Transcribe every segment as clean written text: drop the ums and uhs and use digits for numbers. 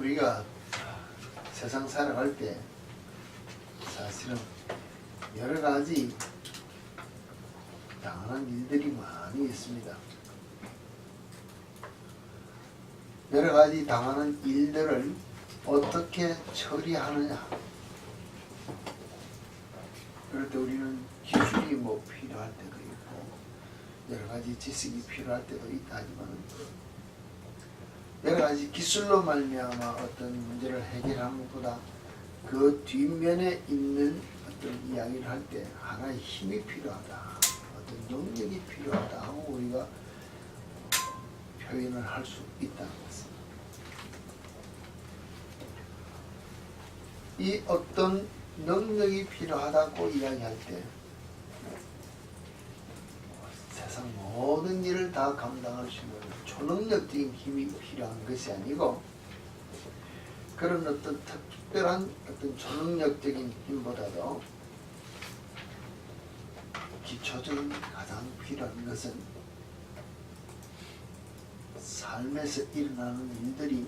우리가 세상 살아갈 때 사실은 여러 가지 당연한 일들이 많이 있습니다. 여러 가지 당하는 일들을 어떻게 처리하느냐. 그럴 때 우리는 기술이 필요할 때도 있고 여러 가지 지식이 필요할 때도 있다 하지만 여러 가지 기술로 말미암아 어떤 문제를 해결하는 것보다 그 뒷면에 있는 어떤 이야기를 할 때 하나의 힘이 필요하다, 어떤 능력이 필요하다 하고 우리가 표현을 할 수 있다는 것입니다. 이 어떤 능력이 필요하다고 이야기할 때 세상 모든 일을 다 감당할 수 있는 초능력적인 힘이 필요한 것이 아니고 그런 어떤 특별한 어떤 초능력적인 힘보다도 기초적인 가장 필요한 것은 삶에서 일어나는 일들이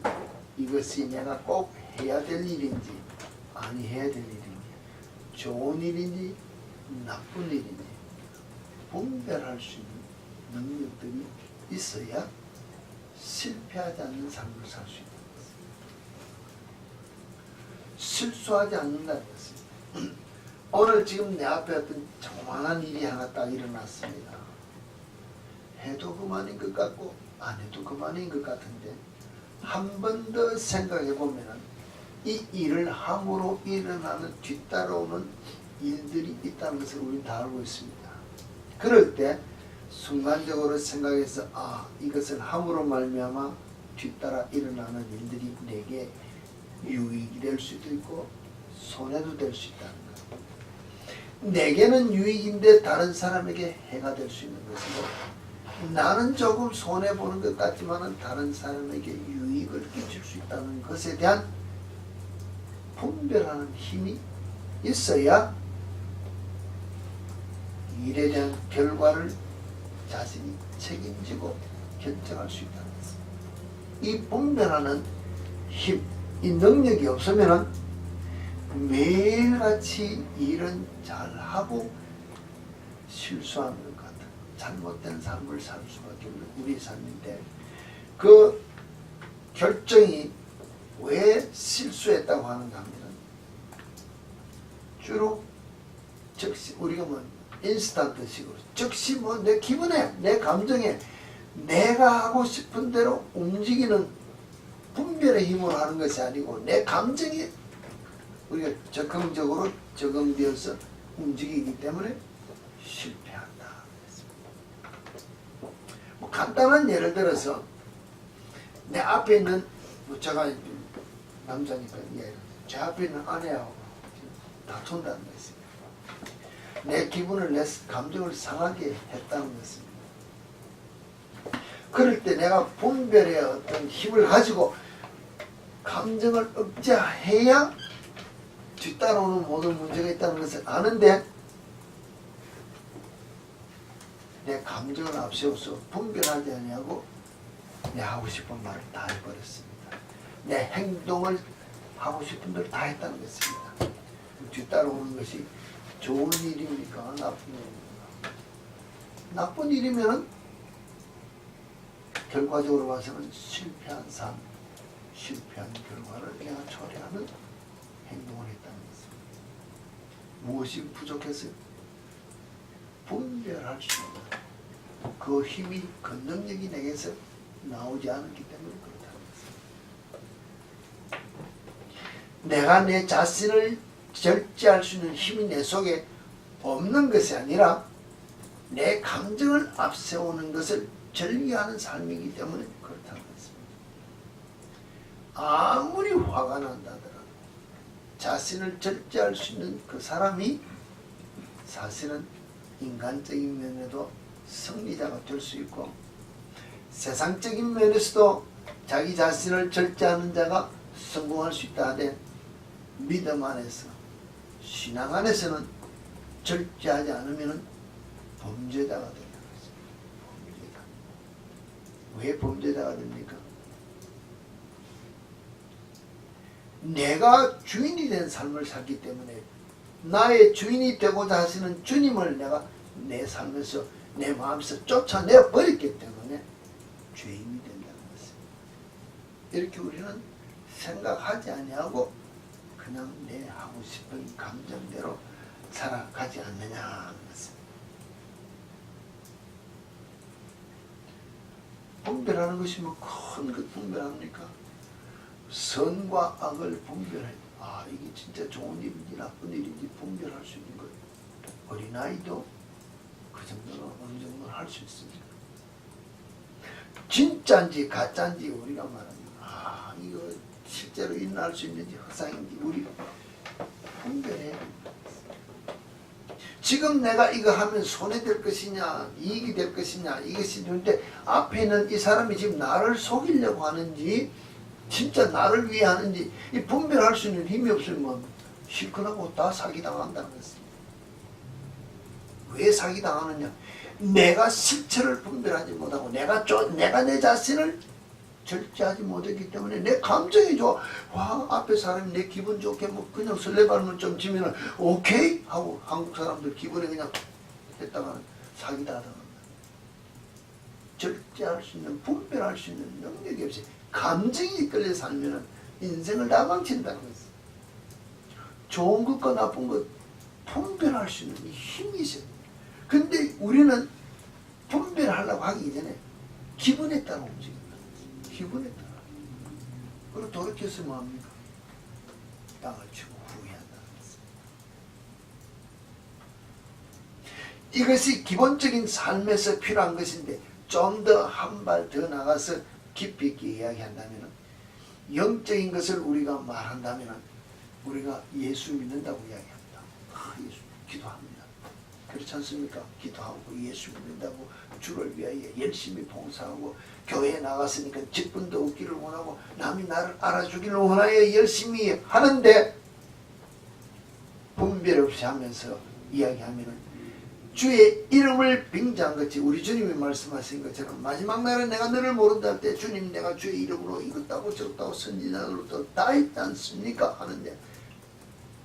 이것이 내가 꼭 해야 될 일인지 아니 해야 될 일인지 좋은 일인지 나쁜 일인지 분별할 수 있는 능력들이 있어야 실패하지 않는 삶을 살 수 있는 것입니다. 실수하지 않는다는 것입니다. 오늘 지금 내 앞에 어떤 조그만한 일이 하나 딱 일어났습니다. 해도 그만인 것 같고 안 해도 그만인 것 같은데 한 번 더 생각해 보면 이 일을 함으로 일어나는 뒤따라오는 일들이 있다는 것을 우리는 다 알고 있습니다. 그럴 때 순간적으로 생각해서 이것을 함으로 말미암아 뒤따라 일어나는 일들이 내게 유익이 될 수도 있고 손해도 될 수 있다는 것. 내게는 유익인데 다른 사람에게 해가 될 수 있는 것이고 나는 조금 손해보는 것 같지만 다른 사람에게 유익을 끼칠 수 있다는 것에 대한 분별하는 힘이 있어야 일에 대한 결과를 자신이 책임지고 결정할 수 있다는 것입니다. 이 분별하는 힘, 이 능력이 없으면 매일같이 일은 잘하고 실수하는 것 같은 잘못된 삶을 살 수밖에 없는 우리 삶인데 그 결정이 왜 실수했다고 하는가 하면 주로 즉시 우리가 인스턴트식으로 즉시 내 기분에 내 감정에 내가 하고 싶은 대로 움직이는 분별의 힘으로 하는 것이 아니고 내 감정이 우리가 적극적으로 적응되어서 움직이기 때문에 실패한다. 간단한 예를 들어서 내 앞에 있는 제가 남자니까 제 앞에 있는 아내하고 다툰다는 것입니다. 내 기분을 내 감정을 상하게 했다는 것입니다. 그럴 때 내가 분별의 어떤 힘을 가지고 감정을 억제해야 뒤따라오는 모든 문제가 있다는 것을 아는데 내 감정을 앞세워서 분별하지 아니하고 내 하고 싶은 말을 다 해버렸습니다. 내 행동을 하고 싶은 대로 다 했다는 것입니다. 뒤따라오는 것이 좋은 일입니까? 나쁜 일입니까? 나쁜 일이면 결과적으로 봐서는 실패한 삶, 실패한 결과를 내가 초래하는 행동을 했다는 것입니다. 무엇이 부족했어요? 분별할 수 있는 그 힘이, 그 능력이 내게서 나오지 않았기 때문에 그렇다는 것입니다. 내가 내 자신을 절제할 수 있는 힘이 내 속에 없는 것이 아니라 내 감정을 앞세우는 것을 절개하는 삶이기 때문에 그렇다는 것입니다. 아무리 화가 난다더라도 자신을 절제할 수 있는 그 사람이 사실은 인간적인 면에도 승리자가 될 수 있고 세상적인 면에서도 자기 자신을 절제하는 자가 성공할 수 있다 하되 믿음 안에서 신앙 안에서는 절제하지 않으면 범죄자가 된다는 것입니다. 범죄자. 왜 범죄자가 됩니까? 내가 주인이 된 삶을 살기 때문에 나의 주인이 되고자 하시는 주님을 내가 내 삶에서 내 마음에서 쫓아내 버렸기 때문에 죄인이 된다는 것입니다. 이렇게 우리는 생각하지 아니하고 그냥 내 하고 싶은 감정대로 살아가지 않느냐 하는 것입니다. 분별하는 것이 뭐 큰 것 분별합니까? 선과 악을 분별해. 아, 이게 진짜 좋은 일인지 나쁜 일인지 분별할 수 있는 거예요. 어린아이도 그 정도는 어느 정도는 할 수 있습니다. 진짜인지 가짜인지 우리가 말합니다. 아, 이거 실제로 일어날 수 있는지 허상인지 우리가 분별해야 됩니다. 지금 내가 이거 하면 손해될 것이냐 이익이 될 것이냐 이것이 되는데 앞에 있는 이 사람이 지금 나를 속이려고 하는지 진짜 나를 위해 하는지 이 분별할 수 있는 힘이 없으면 시큰하고 다 사기당한다는 것입니다. 왜 사기당하느냐? 내가 실체를 분별하지 못하고 내가 내 자신을 절제하지 못했기 때문에 내 감정이 좋아. 와, 앞에 사람이 내 기분 좋게 뭐 그냥 설레발만 좀 지면은 오케이 하고 한국 사람들 기분에 그냥 했다가는 사기당합니다. 절제할 수 있는 분별할 수 있는 능력이 없이 감정이 끌려 살면은 인생을 다 망친다는 것이죠. 좋은 것과 나쁜 것 분별할 수 있는 힘이 있어요. 근데 우리는 분별하려고 하기 전에 기분에 따라 움직인다. 기분에 따라. 그리고 돌이켜서 뭐합니까? 땅을 치고 후회한다는 것입니다. 이것이 기본적인 삶에서 필요한 것인데 좀 더 한 발 더 나가서 깊이 있게 이야기한다면 영적인 것을 우리가 말한다면 우리가 예수 믿는다고 이야기합니다. 예수 기도합니다. 그렇지 않습니까? 기도하고 예수 믿는다고 주를 위하여 열심히 봉사하고 교회에 나갔으니까 직분도 얻기를 원하고 남이 나를 알아주기를 원하여 열심히 하는데 분별 없이 하면서 이야기하면 주의 이름을 빙자한 것이 우리 주님이 말씀하신 것처럼 마지막 날에 내가 너를 모른다 할 때 주님 내가 주의 이름으로 이것다고 저것다고 선지자들로 다 있지 않습니까? 하는데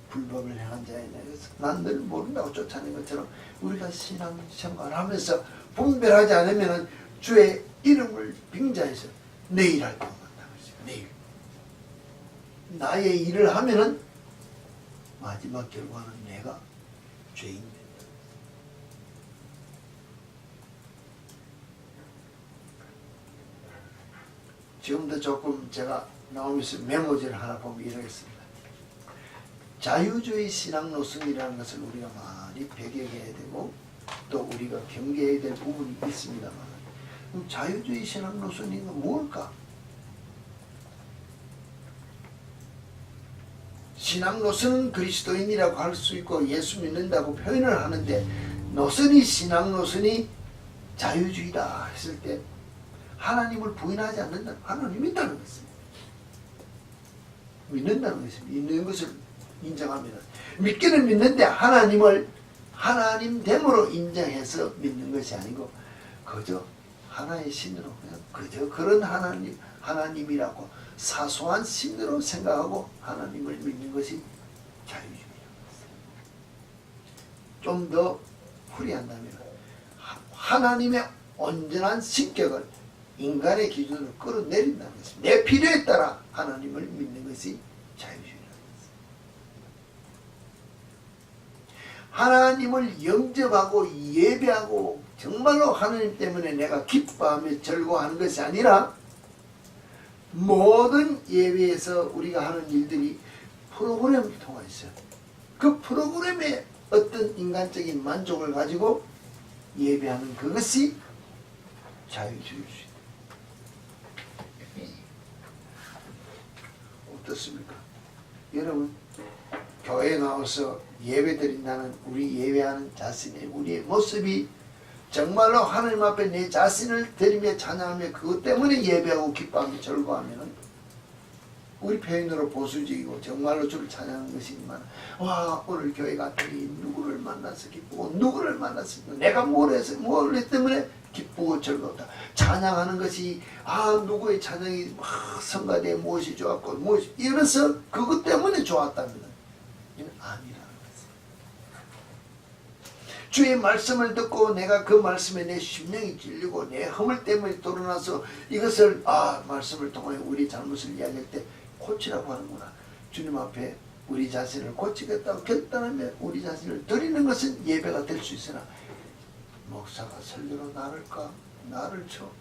불법을 행한 자에 대해서 난 너를 모른다고 쫓아낸 것처럼 우리가 신앙생활하면서 분별하지 않으면 주의 이름을 빙자해서 내일 할 때만 한다는 것이죠. 내일 나의 일을 하면은 마지막 결과는 내가 죄인 된다. 지금도 조금 제가 나오면서 메모지를 하나 보면 이러겠습니다. 자유주의 신앙 노선이라는 것을 우리가 많이 배격해야 되고 또 우리가 경계해야 될 부분이 있습니다만 그럼 자유주의 신앙 노선이 뭘까? 신앙 노선은 그리스도인이라고 할 수 있고 예수 믿는다고 표현을 하는데 노선이 신앙 노선이 자유주의다 했을 때 하나님을 부인하지 않는다. 하나님이 있다는 것입니다. 믿는다는 것입니다. 있는 것을 인정합니다. 믿기는 믿는데 하나님을 하나님됨으로 인정해서 믿는 것이 아니고 그저 하나의 신으로 그냥 그저 그런 하나님이라고 사소한 신으로 생각하고 하나님을 믿는 것이 자유주의입니다. 좀 더 풀이한다면 하나님의 온전한 신격을 인간의 기준으로 끌어내린다는 것입니다. 내 필요에 따라 하나님을 믿는 것이 자유주의라는 것입니다. 하나님을 영접하고 예배하고 정말로 하나님 때문에 내가 기뻐하며 즐거워하는 것이 아니라 모든 예배에서 우리가 하는 일들이 프로그램을 통해 있어요. 그 프로그램에 어떤 인간적인 만족을 가지고 예배하는 그것이 자유주의입니다. 어떻습니까? 여러분 교회에 나와서 예배드린다는 우리 예배하는 자신의 우리의 모습이 정말로 하나님 앞에 내 자신을 드리며 찬양하며 그것 때문에 예배하고 기뻐하며 즐거워하면 우리 표현으로 보수적이고 정말로 주를 찬양하는 것이지만 와 오늘 교회 갔더니 누구를 만나서 기쁘고 누구를 만나서 기쁘고 내가 뭘 했기 때문에 기쁘고 즐겁다. 찬양하는 것이 누구의 찬양이 성가대에 무엇이 좋았고 무엇이 이래서 그것 때문에 좋았다면 이는 아니라는 거지. 주의 말씀을 듣고 내가 그 말씀에 내 심령이 찔리고 내 허물 때문에 드러나서 이것을 말씀을 통해 우리 잘못을 이야기할 때 고치라고 하는구나. 주님 앞에 우리 자신을 고치겠다고 결단하면 우리 자신을 드리는 것은 예배가 될 수 있으나 목사가 설교로 나를 쳐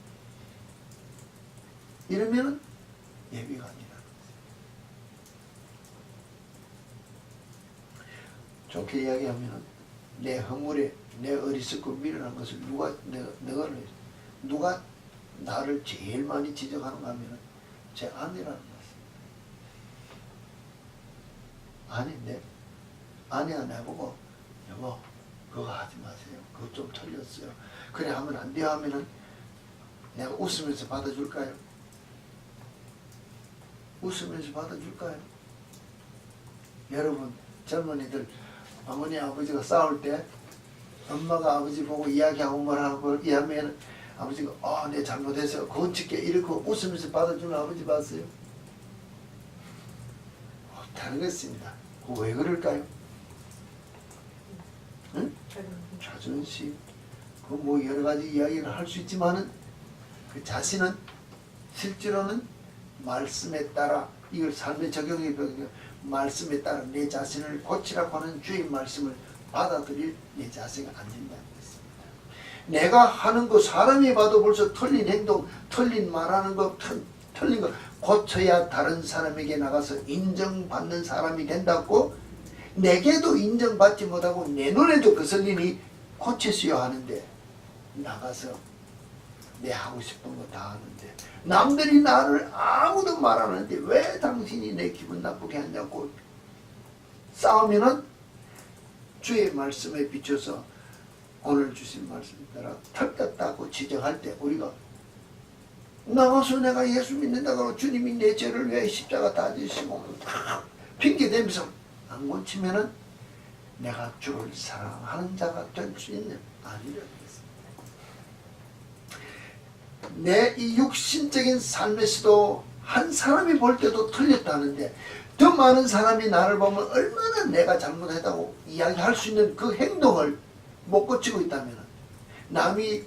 이러면 예배가 아니라 좋게 이야기하면 내 허물에 내 어리석고 미련한 것을 누가 나를 제일 많이 지적하는가 하면 제 아내라는 것입니다. 아내가 나보고 여보 그거 하지 마세요. 그거 좀 틀렸어요. 그래 하면 안 돼요 하면은 내가 웃으면서 받아줄까요? 웃으면서 받아줄까요? 여러분 젊은이들 어머니 아버지가 싸울 때 엄마가 아버지 보고 이야기하고 뭐라고 이야기하면 아버지가 내 잘못해서 건축게 이렇게 웃으면서 받아주는 아버지 봤어요? 다른 것입니다. 그거 왜 그럴까요? 응? 자존심. 그 뭐 여러 가지 이야기를 할 수 있지만은 그 자신은 실제로는 말씀에 따라 이걸 삶에 적용해 보면 말씀에 따라 내 자신을 고치라고 하는 주의 말씀을 받아들일 내 자세가 안 된다는 것입니다. 내가 하는 거 사람이 봐도 벌써 틀린 행동, 틀린 말하는 거, 틀린 거 고쳐야 다른 사람에게 나가서 인정받는 사람이 된다고 내게도 인정받지 못하고 내 눈에도 거슬리니 고쳤어야 하는데 나가서 내 하고 싶은 거 다 하는데 남들이 나를 아무도 말 안 하는데 왜 당신이 내 기분 나쁘게 하냐고 싸우면은 주의 말씀에 비춰서 오늘 주신 말씀 따라 털렸다고 지적할 때 우리가 나가서 내가 예수 믿는다고 주님이 내 죄를 위해 십자가 다 지시고 핑계대면서 안 고치면은 내가 주를 사랑하는 자가 될 수 있는 아니라는 것입니다. 내 이 육신적인 삶에서도 한 사람이 볼 때도 틀렸다는데 더 많은 사람이 나를 보면 얼마나 내가 잘못했다고 이야기할 수 있는 그 행동을 못 고치고 있다면 남이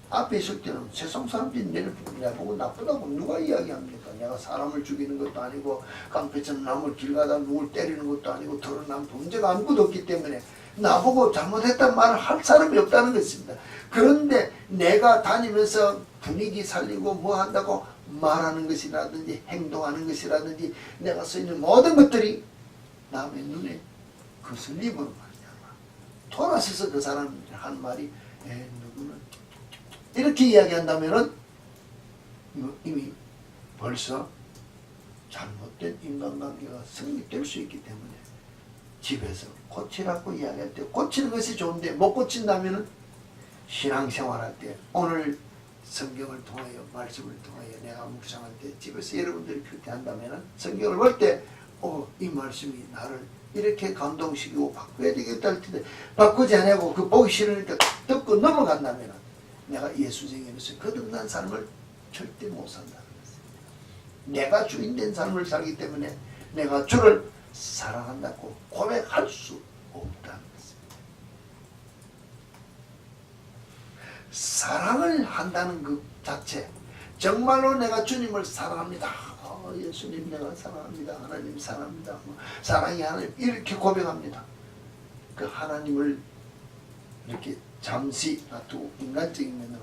앞에 있을 때는 세상 사람들이 내보고 나쁘다고 누가 이야기합니까? 내가 사람을 죽이는 것도 아니고 깡패처럼 남을 길 가다 누굴 때리는 것도 아니고 드러난 범죄가 아무것도 없기 때문에 나보고 잘못했단 말을 할 사람이 없다는 것입니다. 그런데 내가 다니면서 분위기 살리고 뭐 한다고 말하는 것이라든지 행동하는 것이라든지 내가 쓰이는 모든 것들이 남의 눈에 거슬림으로 말이야. 돌아서서 그 사람이 한 말이 누구는 이렇게 이야기한다면은 이미 벌써 잘못된 인간관계가 성립될 수 있기 때문에 집에서 고치라고 이야기할 때 고치는 것이 좋은데 못 고친다면은 신앙생활할 때 오늘 성경을 통하여 말씀을 통하여 내가 묵상할 때 집에서 여러분들이 그렇게 한다면은 성경을 볼 때 이 말씀이 나를 이렇게 감동시키고 바꿔야 되겠다 할 텐데 바꾸지 않냐고 그 보기 싫으니까 듣고 넘어간다면은 내가 예수쟁이로서 거듭난 삶을 절대 못 산다는 것입니다. 내가 주인된 삶을 살기 때문에 내가 주를 사랑한다고 고백할 수 없다는 것입니다. 사랑을 한다는 그 자체 정말로 내가 주님을 사랑합니다. 예수님 내가 사랑합니다. 하나님 사랑합니다. 사랑이 하나님 이렇게 고백합니다. 그 하나님을 이렇게 잠시 놔두고 인간적인 면으로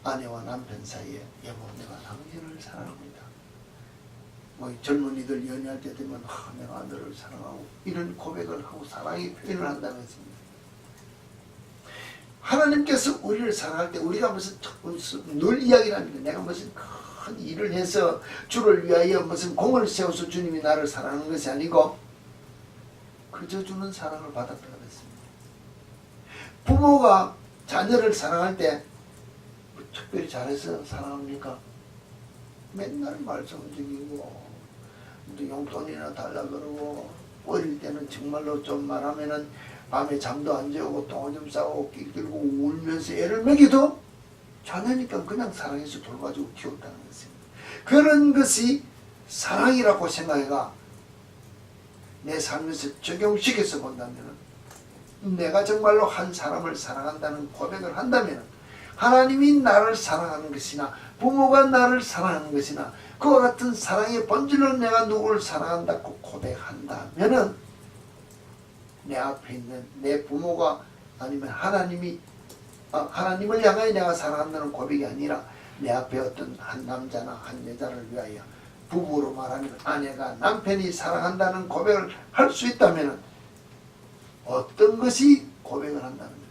아내와 남편 사이에 여보 내가 당신을 사랑합니다. 뭐 젊은이들 연애할 때 되면 내가 너를 사랑하고 이런 고백을 하고 사랑의 표현을 한다는 것입니다. 하나님께서 우리를 사랑할 때 우리가 무슨 늘 이야기를 합니다. 내가 무슨 큰 일을 해서 주를 위하여 무슨 공을 세워서 주님이 나를 사랑하는 것이 아니고 그저 주는 사랑을 받았다고 했습니다. 부모가 자녀를 사랑할 때 뭐 특별히 잘해서 사랑합니까? 맨날 말썽쟁이고 용돈이나 달라 그러고 어릴 때는 정말로 좀 말하면은 밤에 잠도 안 재우고 똥오줌 싸고 끼끌고 울면서 애를 먹여도 자녀니까 그냥 사랑해서 돌봐주고 키웠다는 것입니다. 그런 것이 사랑이라고 생각해가 내 삶에서 적용시켜서 본다면 내가 정말로 한 사람을 사랑한다는 고백을 한다면 하나님이 나를 사랑하는 것이나 부모가 나를 사랑하는 것이나 그와 같은 사랑의 본질로 내가 누구를 사랑한다고 고백한다면 내 앞에 있는 내 부모가 아니면 하나님을 향하여 내가 사랑한다는 고백이 아니라 내 앞에 어떤 한 남자나 한 여자를 위하여 부부로 말하면 아내가 남편이 사랑한다는 고백을 할 수 있다면 어떤 것이 고백을 한다는 거예요.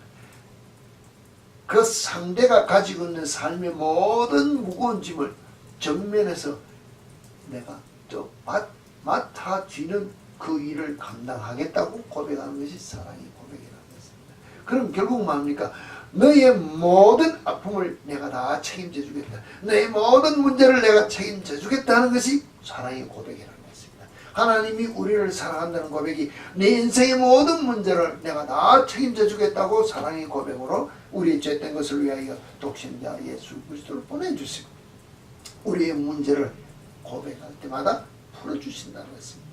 그 상대가 가지고 있는 삶의 모든 무거운 짐을 전면에서 내가 또 맡아쥐는 그 일을 감당하겠다고 고백하는 것이 사랑의 고백이라는 것입니다. 그럼 결국 뭡니까? 너의 모든 아픔을 내가 다 책임져 주겠다. 너의 모든 문제를 내가 책임져 주겠다는 것이 사랑의 고백이라는 것입니다. 하나님이 우리를 사랑한다는 고백이 내 인생의 모든 문제를 내가 다 책임져 주겠다고 사랑의 고백으로 우리의 죄된 것을 위하여 독생자 예수 그리스도를 보내주시고 우리의 문제를 고백할 때마다 풀어주신다는 것입니다.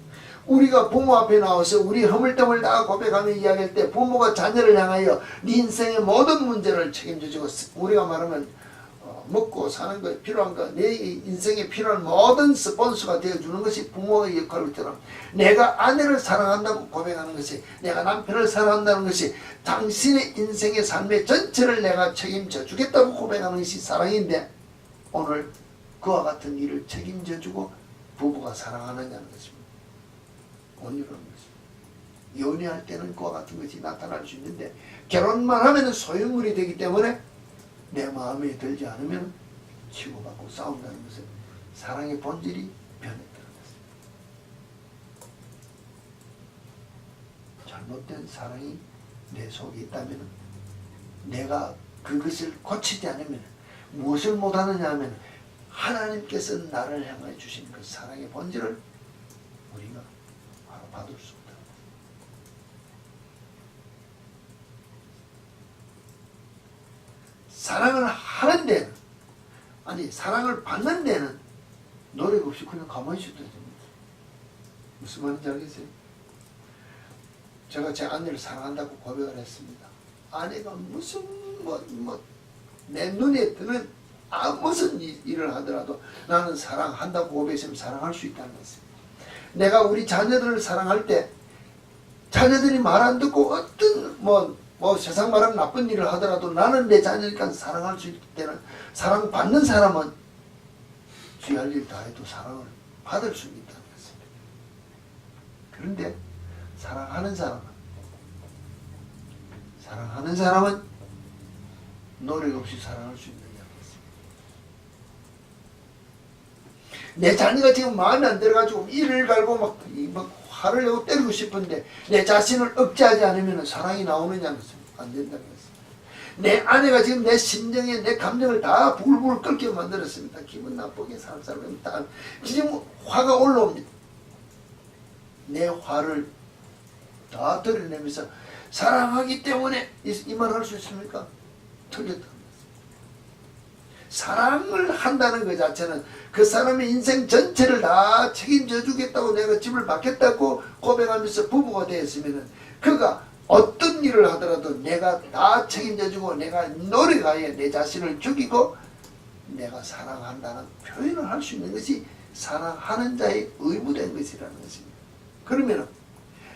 우리가 부모 앞에 나와서 우리 허물됨을 다 고백하며 이야기할 때 부모가 자녀를 향하여 네 인생의 모든 문제를 책임져주고 우리가 말하면 먹고 사는 것 필요한 것 내 인생에 필요한 모든 스폰서가 되어주는 것이 부모의 역할처럼 내가 아내를 사랑한다고 고백하는 것이 내가 남편을 사랑한다는 것이 당신의 인생의 삶의 전체를 내가 책임져 주겠다고 고백하는 것이 사랑인데 오늘 그와 같은 일을 책임져주고 부부가 사랑하느냐는 것입니다. 온유한 것입니다. 연애할 때는 그와 같은 것이 나타날 수 있는데 결혼만 하면 소유물이 되기 때문에 내 마음에 들지 않으면 치고받고 싸운다는 것은 사랑의 본질이 변했다는 것입니다. 잘못된 사랑이 내 속에 있다면 내가 그것을 고치지 않으면 무엇을 못하느냐 하면 하나님께서 나를 향해 주신 그 사랑의 본질을 우리가 바로 받을 수 없다. 사랑을 하는 데는 아니 사랑을 받는 데는 노력 없이 그냥 가만히 있어도 됩니다. 무슨 말인지 알겠어요? 제가 제 아내를 사랑한다고 고백을 했습니다. 아내가 무슨 내 눈에 드는 무슨 일을 하더라도 나는 사랑한다고 고백했으면 사랑할 수 있다는 것입니다. 내가 우리 자녀들을 사랑할 때 자녀들이 말 안 듣고 어떤 세상 말하는 나쁜 일을 하더라도 나는 내 자녀니까 사랑할 수 있기 때문에 사랑받는 사람은 죄할 일 다 해도 사랑을 받을 수 있다는 것입니다. 그런데 사랑하는 사람은 노력 없이 사랑할 수 있느냐는 것입니다. 내 자녀가 지금 마음에 안 들어가지고 이를 갈고 막 화를 내고 때리고 싶은데 내 자신을 억제하지 않으면 사랑이 나오느냐는 것입니다. 안 된다는 것입니다. 내 아내가 지금 내 심정에 내 감정을 다 부글부글 끓게 만들었습니다. 기분 나쁘게 살살하면 다 지금 화가 올라옵니다. 내 화를 다 드러내면서 사랑하기 때문에 이 말 할 수 있습니까? 틀렸다는 것입니다. 사랑을 한다는 것 자체는 그 사람의 인생 전체를 다 책임져 주겠다고 내가 집을 받겠다고 고백하면서 부부가 되었으면 그가 어떤 일을 하더라도 내가 다 책임져 주고 내가 노력하여 내 자신을 죽이고 내가 사랑한다는 표현을 할 수 있는 것이 사랑하는 자의 의무된 것이라는 것입니다. 그러면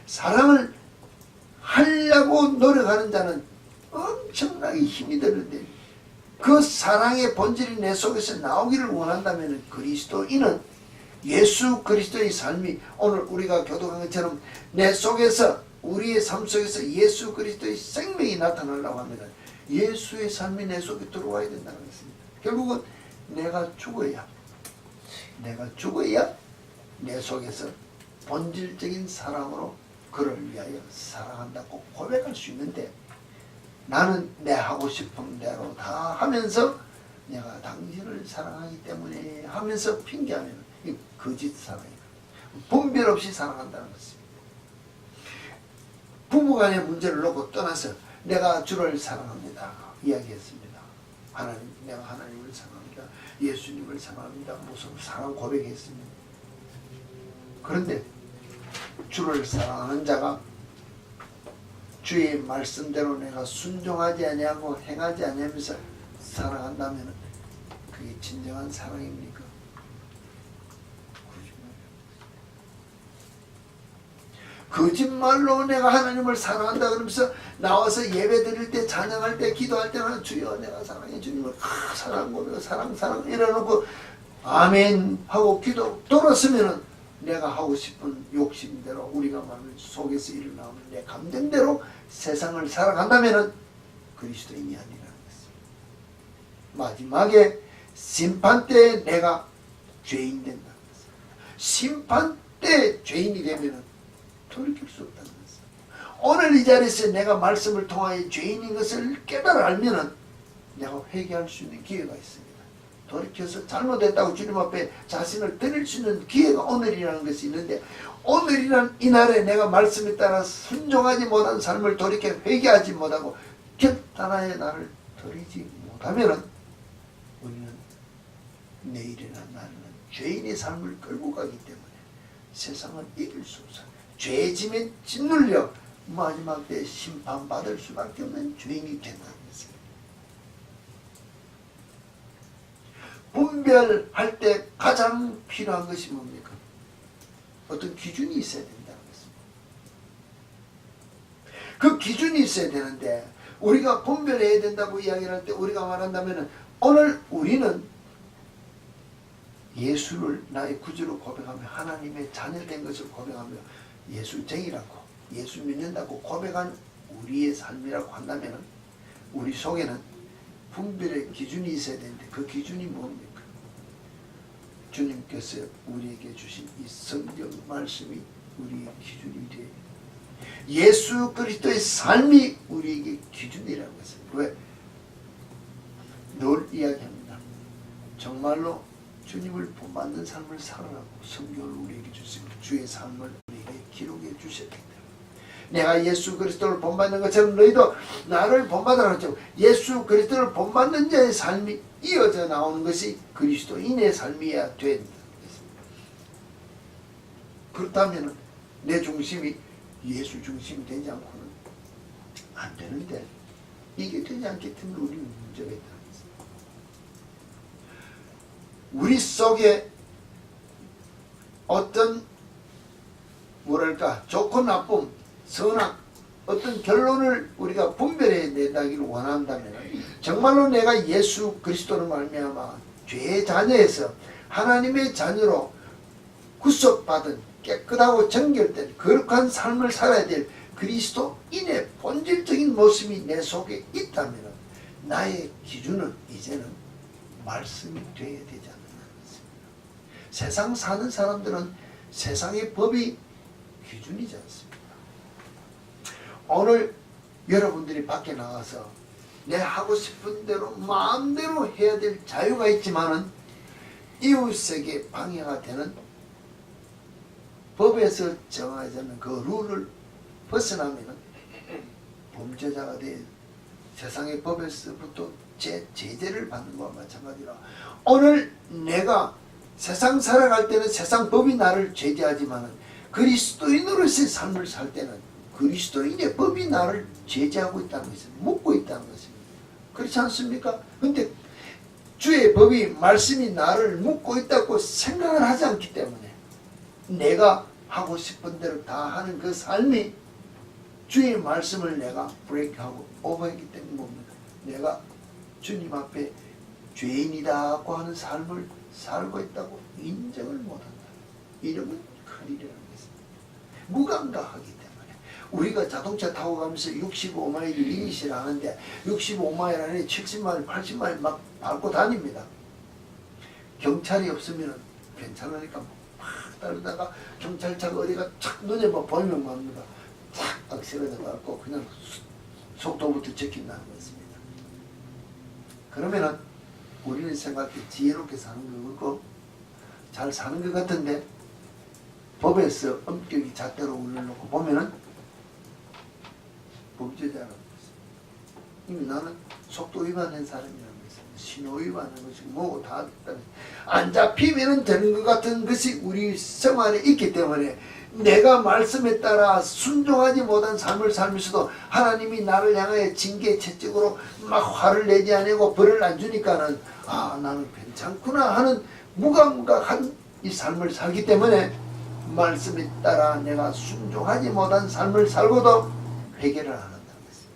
사랑을 하려고 노력하는 자는 엄청나게 힘이 드는데 그 사랑의 본질이 내 속에서 나오기를 원한다면 그리스도인은 예수 그리스도의 삶이 오늘 우리가 교독한 것처럼 내 속에서 우리의 삶 속에서 예수 그리스도의 생명이 나타나려고 하면 예수의 삶이 내 속에 들어와야 된다는 것입니다. 결국은 내가 죽어야 내 속에서 본질적인 사랑으로 그를 위하여 사랑한다고 고백할 수 있는데 나는 내 하고 싶은 대로 다 하면서 내가 당신을 사랑하기 때문에 하면서 핑계하면 이 거짓 사랑이다. 분별 없이 사랑한다는 것입니다. 부부간의 문제를 놓고 떠나서 내가 주를 사랑합니다 이야기했습니다. 내가 하나님을 사랑합니다. 예수님을 사랑합니다. 무슨 사랑 고백했습니다. 그런데 주를 사랑하는 자가 주의 말씀대로 내가 순종하지 아니하고 행하지 아니하면서 사랑한다면 그게 진정한 사랑입니까? 거짓말로 내가 하나님을 사랑한다 그러면서 나와서 예배 드릴 때, 찬양할 때, 기도할 때는 주여 내가 사랑해, 주님을 사랑 고백, 사랑 이래놓고 아멘 하고 기도 돌았으면은 내가 하고 싶은 욕심대로 우리가 마음 속에서 일어나는 내 감정대로 세상을 살아간다면은 그리스도인이 아니라는 것입니다. 마지막에 심판 때 내가 죄인 된다는 것입니다. 심판 때 죄인이 되면은 돌이킬 수 없다는 것입니다. 오늘 이 자리에서 내가 말씀을 통하여 죄인인 것을 깨달아 알면은 내가 회개할 수 있는 기회가 있습니다. 돌이켜서 잘못했다고 주님 앞에 자신을 드릴 수 있는 기회가 오늘이라는 것이 있는데, 오늘이란 이날에 내가 말씀에 따라 순종하지 못한 삶을 돌이켜 회개하지 못하고 결단하여 나를 드리지 못하면은 우리는 내일이나 날은 죄인의 삶을 끌고 가기 때문에 세상을 이길 수 없어요. 죄짐에 짓눌려 마지막 때 심판받을 수밖에 없는 죄인이 된다는 것입니다. 분별할 때 가장 필요한 것이 뭡니까? 어떤 기준이 있어야 된다는 것입니다. 그 기준이 있어야 되는데, 우리가 분별해야 된다고 이야기를 할 때 우리가 말한다면, 오늘 우리는 예수를 나의 구주로 고백하며 하나님의 자녀된 것을 고백하며 예수쟁이라고, 예수 믿는다고 고백한 우리의 삶이라고 한다면 우리 속에는 분별의 기준이 있어야 되는데, 그 기준이 뭡니까? 주님께서 우리에게 주신 이 성경 말씀이 우리의 기준이 되어야 됩니다. 예수 그리스도의 삶이 우리에게 기준이라고 했어요. 왜? 늘 이야기합니다. 정말로 주님을 본받는 삶을 살아라고 성경을 우리에게 주시고 주의 삶을 우리에게 기록해 주셨기 때문에, 내가 예수 그리스도를 본받는 것처럼 너희도 나를 본받으라고 했죠. 예수 그리스도를 본받는 자의 삶이 이어져 나오는 것이 그리스도인의 삶이어야 된다. 그렇다면 내 중심이 예수 중심이 되지 않고는 안 되는데, 이게 되지 않기 때문에 우리는 문제가 있다. 우리 속에 어떤 뭐랄까 좋고 나쁨, 선악, 어떤 결론을 우리가 분별해야 된다기를 원한다면, 정말로 내가 예수 그리스도를 말미암아 죄의 자녀에서 하나님의 자녀로 구속받은 깨끗하고 정결된 거룩한 삶을 살아야 될 그리스도인의 본질적인 모습이 내 속에 있다면, 나의 기준은 이제는 말씀이 되어야 되지 않는다는 것입니다. 세상 사는 사람들은 세상의 법이 기준이지 않습니다. 오늘 여러분들이 밖에 나가서 내 하고 싶은 대로 마음대로 해야 될 자유가 있지만은 이웃에게 방해가 되는 법에서 정하지 않는 그 룰을 벗어나면은 범죄자가 돼 세상의 법에서부터 제재를 받는 것과 마찬가지라, 오늘 내가 세상 살아갈 때는 세상 법이 나를 제재하지만은 그리스도인으로서의 삶을 살 때는 그리스도인의 법이 나를 제재하고 있다는 것을 묻고 있다는 것입니다. 그렇지 않습니까? 근데 주의 법이, 말씀이 나를 묻고 있다고 생각을 하지 않기 때문에 내가 하고 싶은 대로 다 하는 그 삶이 주의 말씀을 내가 브레이크하고 오버했기 때문에 뭡니까? 내가 주님 앞에 죄인이라고 하는 삶을 살고 있다고 인정을 못한다. 이러면 큰일이라는 것입니다. 무감각하기 때문에 우리가 자동차 타고 가면서 65마일 리밋을 하는데 65마일 안에 70마일, 80마일 막 밟고 다닙니다. 경찰이 없으면 괜찮으니까 막 따르다가 경찰차가 어디가 착 눈에 막 보이면 맙니다. 착 악셀에다 밟고 그냥 속도부터 지킨다는 것입니다. 그러면은 우리는 생각해 지혜롭게 사는 것 같고 잘 사는 것 같은데, 법에서 엄격히 잣대로 올려놓고 보면은 범죄자라는 것입니다. 이미 나는 속도 위반한 사람이라는 것입니다. 신호 위반한 것이고 뭐고 다 됐다. 안 잡히면 되는 것 같은 것이 우리 성 안에 있기 때문에 내가 말씀에 따라 순종하지 못한 삶을 살면서도 하나님이 나를 향하여 징계 채찍으로 막 화를 내지 않고 벌을 안 주니까는 아 나는 괜찮구나 하는 무감각한 이 삶을 살기 때문에 말씀에 따라 내가 순종하지 못한 삶을 살고도 회개를 안 한다는 것입니다.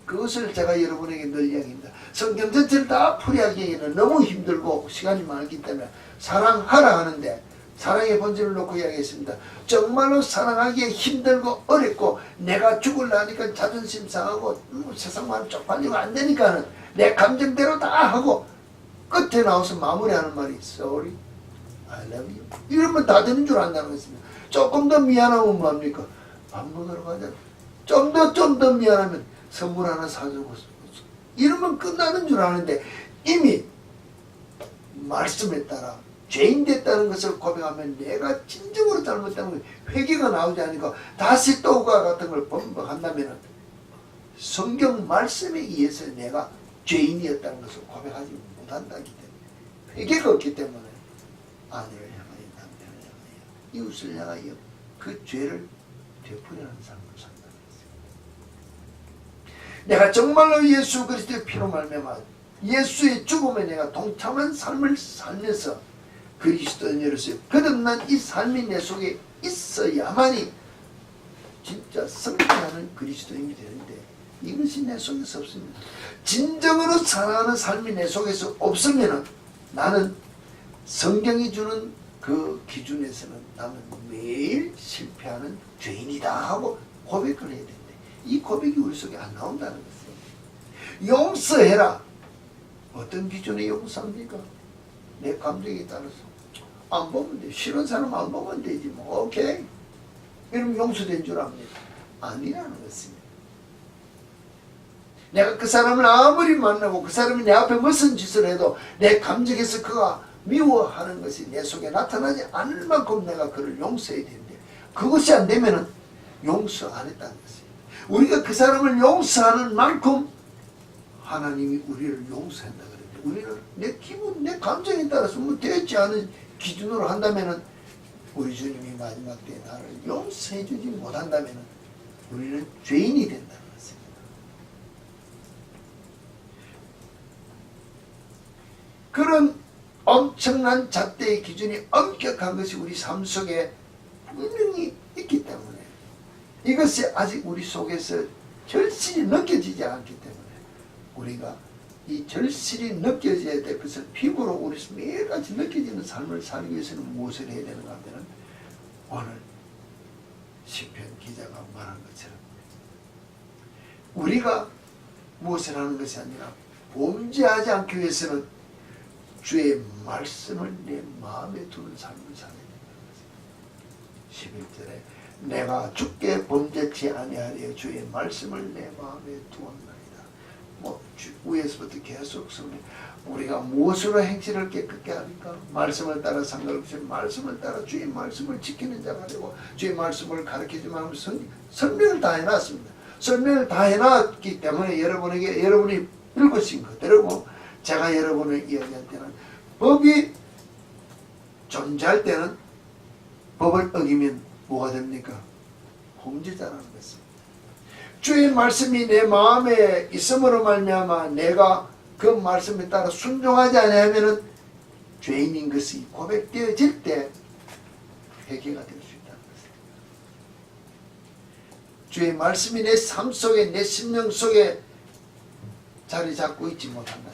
그것을 제가 여러분에게 늘 이야기합니다. 성경 전체를 다 풀이하기에는 너무 힘들고 시간이 많기 때문에 사랑하라 하는데 사랑의 본질을 놓고 이야기했습니다. 정말로 사랑하기에 힘들고 어렵고 내가 죽으려니까 자존심 상하고 세상만 쪽팔리고 안 되니까는 내 감정대로 다 하고 끝에 나와서 마무리하는 말이 Sorry, I love you. 이러면 다 되는 줄 안다는 것입니다. 조금 더 미안하면 뭐합니까? 밥 먹으러 가자. 좀 더 미안하면 선물 하나 사주고 이러면 끝나는 줄 아는데 이미 말씀에 따라 죄인 됐다는 것을 고백하면 내가 진정으로 잘못된 회개가 나오지 않으니까 다시 또 그와 같은 걸 반복한다면 성경 말씀에 의해서 내가 죄인이었다는 것을 고백하지 못한다기 때문에 회개가 없기 때문에 아내를 향하여 남편을 향하여 이웃을 향하여 그 죄를 되풀이하는 삶을 산다는 것입니다. 내가 정말로 예수 그리스도의 피로 말미암아 예수의 죽음에 내가 동참한 삶을 살면서 그리스도인으로서 거듭난 이 삶이 내 속에 있어야만이 진짜 성장하는 그리스도인이 되는데 이것이 내 속에서 없습니다. 진정으로 사랑하는 삶이 내 속에서 없으면 나는 성경이 주는 그 기준에서는 나는 매일 실패하는 죄인이다 하고 고백을 해야 되는데 이 고백이 우리 속에 안 나온다는 것이에요. 용서해라. 어떤 기준에 용서합니까? 내 감정에 따라서 안 보면 돼. 싫은 사람 안 보면 되지 뭐. 오케이. 이러면 용서된 줄 압니다. 아니라는 것입니다. 내가 그 사람을 아무리 만나고 그 사람이 내 앞에 무슨 짓을 해도 내 감정에서 그가 미워하는 것이 내 속에 나타나지 않을 만큼 내가 그를 용서해야 되는데 그것이 안 되면은 용서 안 했다는 것입니다. 우리가 그 사람을 용서하는 만큼 하나님이 우리를 용서한다 그랬는데 우리는 내 기분, 내 감정에 따라서 뭐 되지 않은 기준으로 한다면은 우리 주님이 마지막 때에 나를 용서해 주지 못한다면은 우리는 죄인이 된다는 것입니다. 그런 엄청난 잣대의 기준이 엄격한 것이 우리 삶 속에 분명히 있기 때문에 이것이 아직 우리 속에서 절실히 느껴지지 않기 때문에 우리가 이 절실히 느껴져야 될 것을 피부로 우리 매일같이 느껴지는 삶을 살기 위해서는 무엇을 해야 되는가 하면 오늘 시편 기자가 말한 것처럼 우리가 무엇을 하는 것이 아니라 범죄하지 않기 위해서는 주의 말씀을 내 마음에 두는 삶을 살아야 된다는 것입니다. 11절에 내가 주께 범죄치 아니하리여 주의 말씀을 내 마음에 두었나이다. 뭐 위에서부터 계속 우리가 무엇으로 행실을 깨끗게 하니까 말씀을 따라 상관없이 말씀을 따라 주의 말씀을 지키는 자가 되고 주의 말씀을 가르치지만 하면서 설명을 다 해놨습니다. 설명을 다 해놨기 때문에 여러분이 읽으신 그대로고 제가 여러분을 이야기할 때는 법이 존재할 때는 법을 어기면 뭐가 됩니까? 범죄자라는 것입니다. 주의 말씀이 내 마음에 있음으로 말미암아 내가 그 말씀에 따라 순종하지 않으면 죄인인 것이 고백되어질 때 회개가 될 수 있다는 것입니다. 주의 말씀이 내 삶 속에 내 심령 속에 자리 잡고 있지 못한다.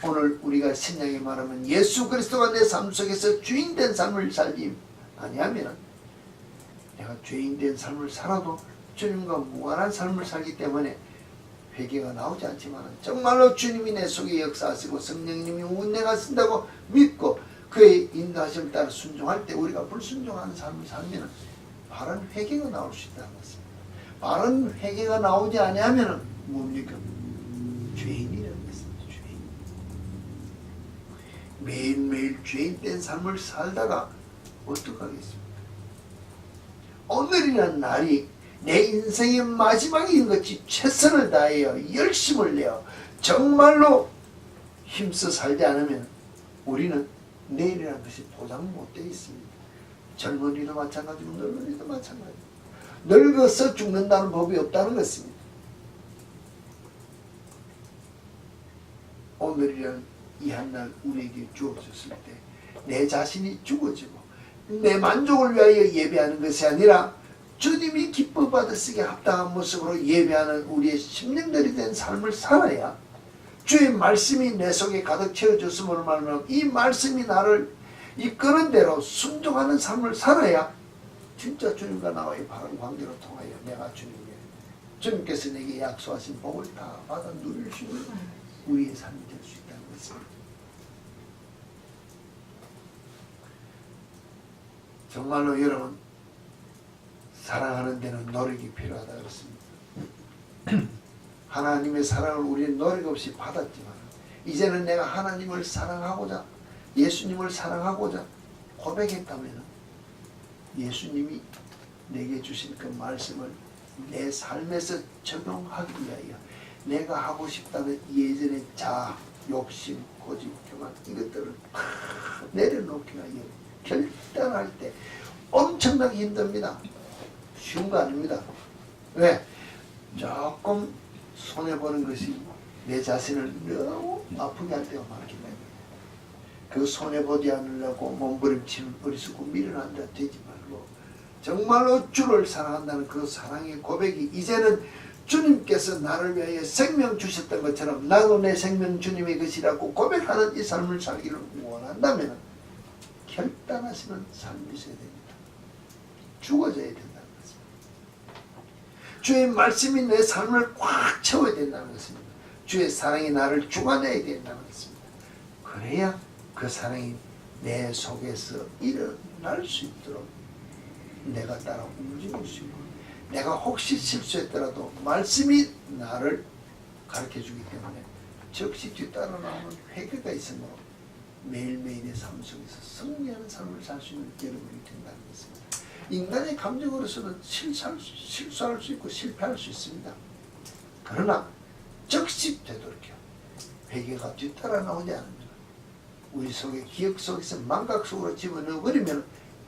오늘 우리가 신약에 말하면 예수 그리스도가 내 삶 속에서 주인된 삶을 살지 아니하면 내가 주인된 삶을 살아도 주님과 무관한 삶을 살기 때문에 회개가 나오지 않지만 정말로 주님이 내 속에 역사하시고 성령님이 운행하신다고 믿고 그의 인도하심을 따라 순종할 때 우리가 불순종하는 삶을 살면 바른 회개가 나올 수 있다는 것입니다. 바른 회개가 나오지 아니하면 뭡니까? 죄인이라는 것입니다. 죄인. 매일매일 죄인된 삶을 살다가 어떡하겠습니까? 오늘이라는 날이 내 인생의 마지막인 것이 최선을 다하여 열심을 내어 정말로 힘써 살지 않으면 우리는 내일이라는 것이 보장 못 되어 있습니다. 젊은이도 마찬가지고 늙은이도 마찬가지고 늙어서 죽는다는 법이 없다는 것입니다. 오늘이란 이 한날 우리에게 주어졌을 때 내 자신이 죽어지고 내 만족을 위하여 예배하는 것이 아니라 주님이 기뻐 받으시기에 합당한 모습으로 예배하는 우리의 심령들이 된 삶을 살아야 주의 말씀이 내 속에 가득 채워졌음으로 말하면 이 말씀이 나를 이끄는 대로 순종하는 삶을 살아야 진짜 주님과 나와의 바른 관계로 통하여 내가 주님께서 내게 약속하신 복을 다 받아 누릴 수 있는 우리의 삶이 될 수 있다는 것입니다. 정말로 여러분 사랑하는 데는 노력이 필요하다 그렇습니다. 하나님의 사랑을 우리는 노력 없이 받았지만 이제는 내가 하나님을 사랑하고자 예수님을 사랑하고자 고백했다면 예수님이 내게 주신 그 말씀을 내 삶에서 적용하기 위하여 내가 하고 싶다는 예전의 자아, 욕심, 고집, 교만 이것들을 내려놓기 위하여 결단할 때 엄청나게 힘듭니다. 쉬운 거 아닙니다. 왜? 조금 손해보는 것이 내 자신을 너무 아프게 할 때가 많기 때문에 그 손해보지 않으려고 몸부림치는 어리석고 미련한 자 되지 말고 정말로 주를 사랑한다는 그 사랑의 고백이 이제는 주님께서 나를 위하여 생명 주셨던 것처럼 나도 내 생명 주님의 것이라고 고백하는 이 삶을 살기를 원한다면 결단하시는 삶이 있어야 됩니다. 죽어져야 된다는 것입니다. 주의 말씀이 내 삶을 꽉 채워야 된다는 것입니다. 주의 사랑이 나를 주관해야 된다는 것입니다. 그래야 그 사랑이 내 속에서 일어날 수 있도록 내가 따라 움직일 수 있고 내가 혹시 실수했더라도 말씀이 나를 가르쳐주기 때문에 즉시 뒤따라 나오는 회개가 있으므로 매일매일의 삶 속에서 승리하는 삶을 살 수 있는 여러분이 된다는 것입니다. 인간의 감정으로서는 실수할 수 있고 실패할 수 있습니다. 그러나 즉시 되돌이켜 회개가 뒤따라 나오지 않으면 우리 속에 기억 속에서 망각 속으로 집어넣어버리면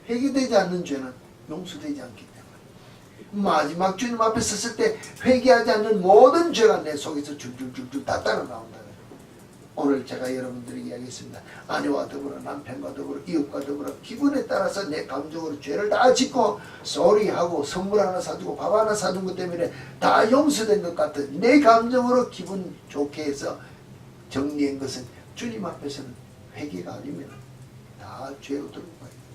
회개되지 않는 죄는 용서되지 않기 때문에 마지막 주님 앞에 섰을 때 회개하지 않는 모든 죄가 내 속에서 줄줄줄줄 다 따라 나온다. 오늘 제가 여러분들에게 이야기했습니다. 아내와 더불어 남편과 더불어 이웃과 더불어 기분에 따라서 내 감정으로 죄를 다 짓고 소리하고 선물 하나 사주고 밥 하나 사준 것 때문에 다 용서된 것 같은 내 감정으로 기분 좋게 해서 정리한 것은 주님 앞에서는 회개가 아니면 다 죄로 들고 가야 됩니다.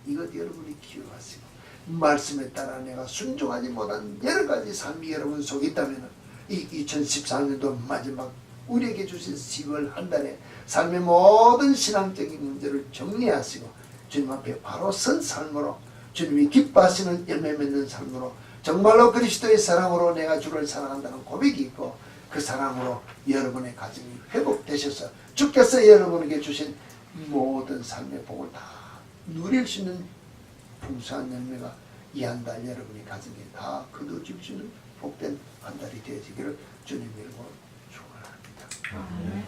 이것 여러분이 기억하시고 말씀에 따라 내가 순종하지 못한 여러 가지 삶이 여러분 속에 있다면 이 2014년도 마지막 우리에게 주신 10월 한 달에 삶의 모든 신앙적인 문제를 정리하시고 주님 앞에 바로 선 삶으로 주님이 기뻐하시는 열매 맺는 삶으로 정말로 그리스도의 사랑으로 내가 주를 사랑한다는 고백이 있고 그 사랑으로 여러분의 가정이 회복되셔서 주께서 여러분에게 주신 모든 삶의 복을 다 누릴 수 있는 풍성한 열매가 이 한 달 여러분의 가정에 다 거두어질 수 있는 복된 한 달이 되어지기를 주님 이름으로 축원합니다. 아멘.